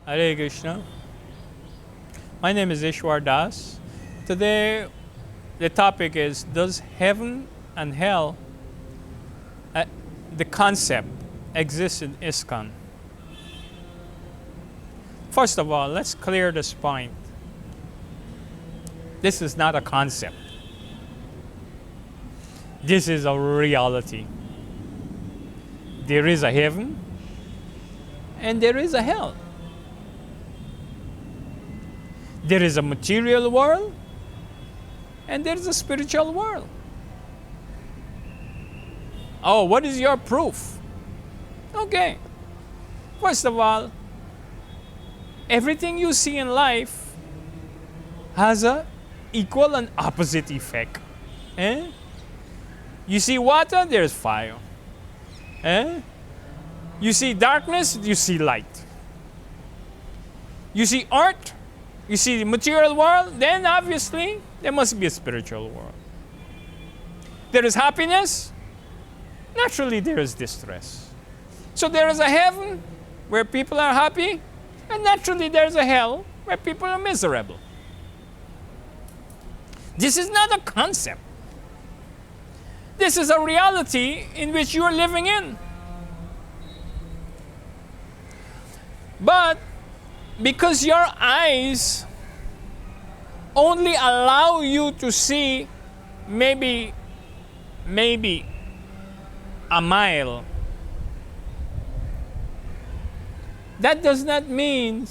Hare Krishna. My name is Isvara. Today, the topic is, does heaven and hell, the concept, exist in ISKCON? First of all, let's clear this point. This is not a concept. This is a reality. There is a heaven and there is a hell. There is a material world and there is a spiritual world. Oh, what is your proof? Okay. First of all, everything you see in life has a equal and opposite effect. You see water, there's fire. You see darkness, you see light. You see art, you see the material world, then obviously there must be a spiritual world. There is happiness, naturally there is distress. So there is a heaven where people are happy, and naturally there is a hell where people are miserable. This is not a concept. This is a reality in which you are living in. But because your eyes only allow you to see maybe a mile, that does not mean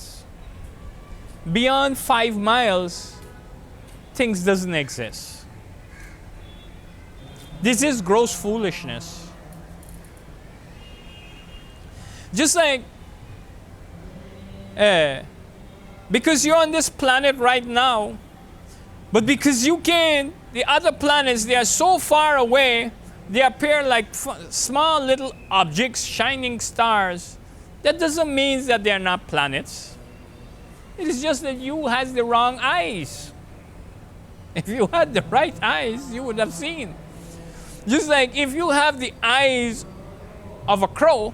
beyond 5 miles things doesn't exist. This is gross foolishness. Just like because you're on this planet right now, but because you can't, the other planets, they are so far away, they appear like small little objects, shining stars. That doesn't mean that they are not planets. It is just that you has the wrong eyes. If you had the right eyes, you would have seen. Just like if you have the eyes of a crow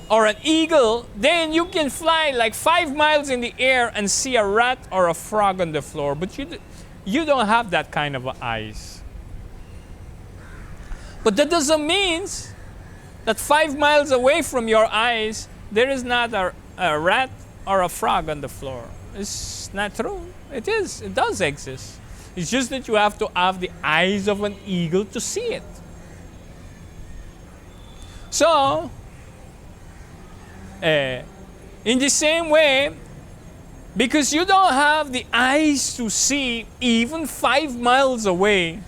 or an eagle, then you can fly like 5 miles in the air and see a rat or a frog on the floor. But you don't have that kind of eyes. But that doesn't mean that 5 miles away from your eyes, there is not a rat or a frog on the floor. It's not true. It is. It does exist. It's just that you have to have the eyes of an eagle to see it. So, in the same way, because you don't have the eyes to see even 5 miles away,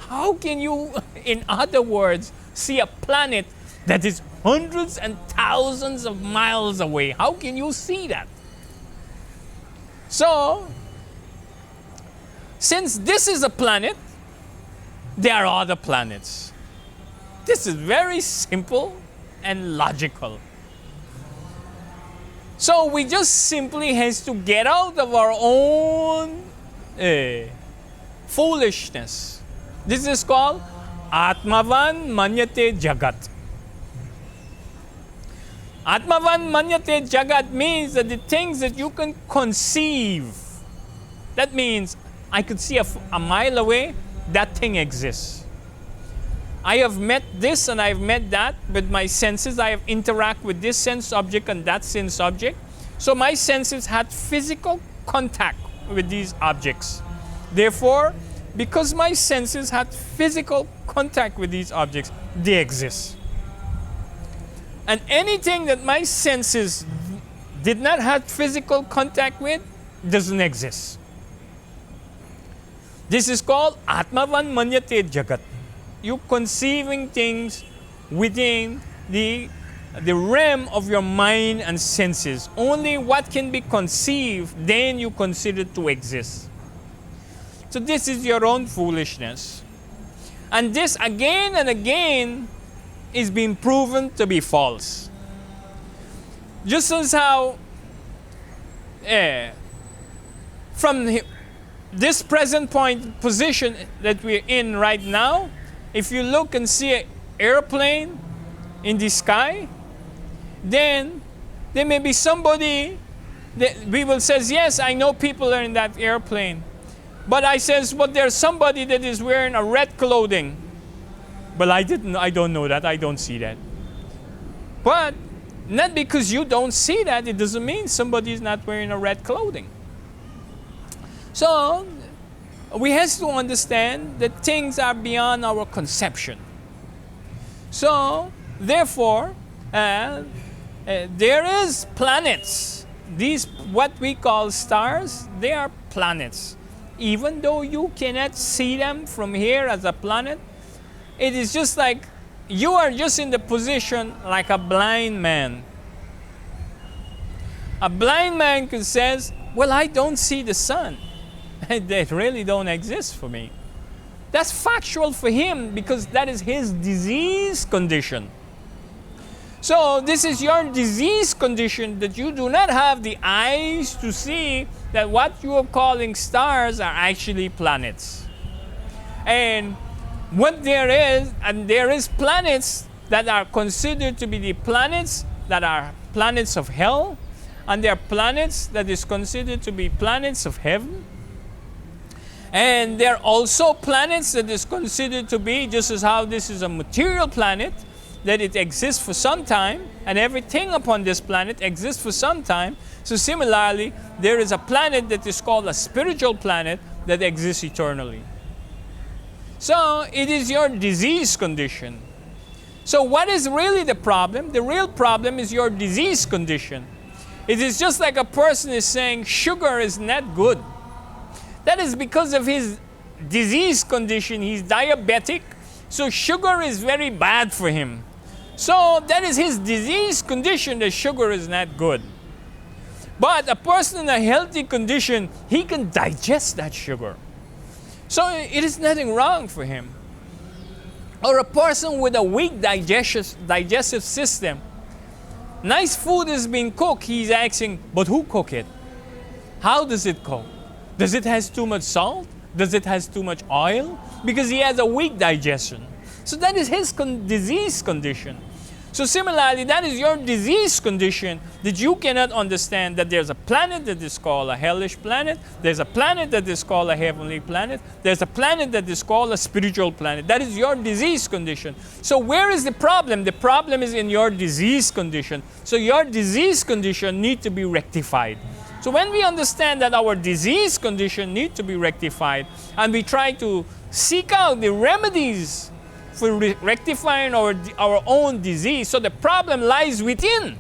how can you, in other words, see a planet that is hundreds and thousands of miles away? How can you see that? So, since this is a planet, there are other planets. This is very simple and logical. So we just simply has to get out of our own foolishness. This is called Atmavan Manyate Jagat. Atmavan Manyate Jagat means that the things that you can conceive, that means I could see a mile away, that thing exists. I have met this and I've met that with my senses. I have interact with this sense object and that sense object. So my senses had physical contact with these objects. Therefore, because my senses had physical contact with these objects, they exist. And anything that my senses did not have physical contact with doesn't exist. This is called Atmavan Manyate Jagat. You conceiving things within the realm of your mind and senses. Only what can be conceived, then you consider to exist. So this is your own foolishness. And this again and again is being proven to be false. Just as how from this present point position that we're in right now, if you look and see an airplane in the sky, then There may be somebody that we will says, yes, I know people are in that airplane. But but there's somebody that is wearing a red clothing. But I don't know that, I don't see that. But not because you don't see that, it doesn't mean somebody is not wearing a red clothing. So, we have to understand that things are beyond our conception. So, therefore, there is planets. These, what we call stars, they are planets. Even though you cannot see them from here as a planet, it is just like you are just in the position like a blind man. A blind man could say, well, I don't see the sun. They really don't exist for me. That's factual for him because that is his disease condition. So this is your disease condition, that you do not have the eyes to see that what you are calling stars are actually planets. And what there is planets that are considered to be the planets that are planets of hell, and there are planets that is considered to be planets of heaven. And there are also planets that is considered to be, just as how this is a material planet, that it exists for some time, and everything upon this planet exists for some time. So similarly, there is a planet that is called a spiritual planet that exists eternally. So it is your disease condition. So what is really the problem? The real problem is your disease condition. It is just like a person is saying sugar is not good. That is because of his disease condition. He's diabetic, so sugar is very bad for him. So that is his disease condition, that sugar is not good. But a person in a healthy condition, he can digest that sugar. So it is nothing wrong for him. Or a person with a weak digestive system, nice food is being cooked, he's asking, but who cooked it? How does it cook? Does it has too much salt? Does it has too much oil? Because he has a weak digestion. So that is his disease condition. So similarly, that is your disease condition, that you cannot understand that there's a planet that is called a hellish planet, there's a planet that is called a heavenly planet, there's a planet that is called a spiritual planet. That is your disease condition. So where is the problem? The problem is in your disease condition. So your disease condition needs to be rectified. So when we understand that our disease condition needs to be rectified, and we try to seek out the remedies for rectifying our own disease, so the problem lies within.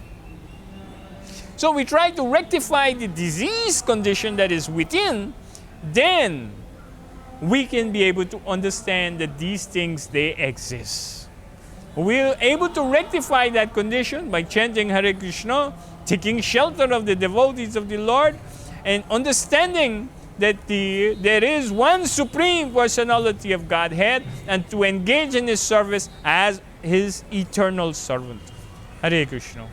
So we try to rectify the disease condition that is within, then we can be able to understand that these things, they exist. We're able to rectify that condition by chanting Hare Krishna, taking shelter of the devotees of the Lord, and understanding that there is one Supreme Personality of Godhead, and to engage in His service as His eternal servant. Hare Krishna.